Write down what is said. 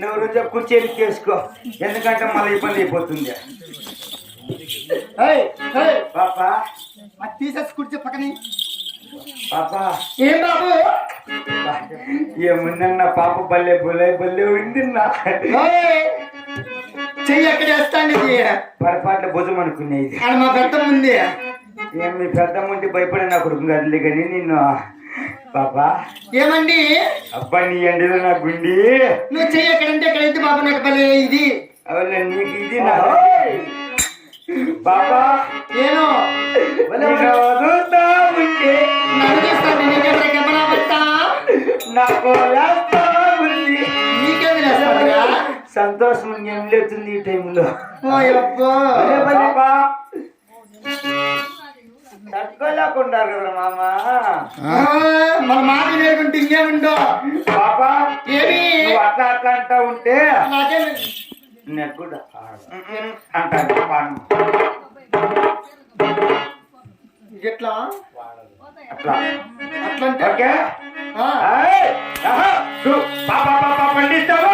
నువ్వు కుర్చీలు చేసుకో, ఎందుకంటే మళ్ళీ ఇబ్బంది అయిపోతుంది. పాపా తీసేసి కుర్చీ పక్కనే. పాపా ఏం బాబు ఏముందన్న పాప బల్లే బుల్లే బల్లే ఉందిన్నా. చెయ్యి ఎక్కడ వేస్తాను పొరపాట్ల భుజం అనుకునేది. అది మా పెద్ద ఉంది. ఏం మీ పెద్ద ఉంటే భయపడే నా కొడుకు కదలే కానీ నిన్ను. పాపా ఏమండి అబ్బా నీ ఎండిలో నా గుండి. నువ్వు చెయ్యి ఎక్కడంటే ఎక్కడైతే బాబు నాకు బలే ఇది. అవునా నీకు ఇది నా బాబా నేను వదులుతా ఉంటే నాకు ఉంది. నీకేమి లేస్తా సంతోషం ఏం లేతుంది ఈ టైంలో. తట్టుకోలేకుంటారు కదా మామ. మన మాట నేర్చుకుంటే ఇంకేముండో పాపా. ఏమి నువ్వు అట్లా అట్లా అంటా ఉంటే నాకే నేను కూడా అంటాను. ఎట్లా అట్లా అట్లా అంటే ఓకే. పాపా పాపా పండిస్తావు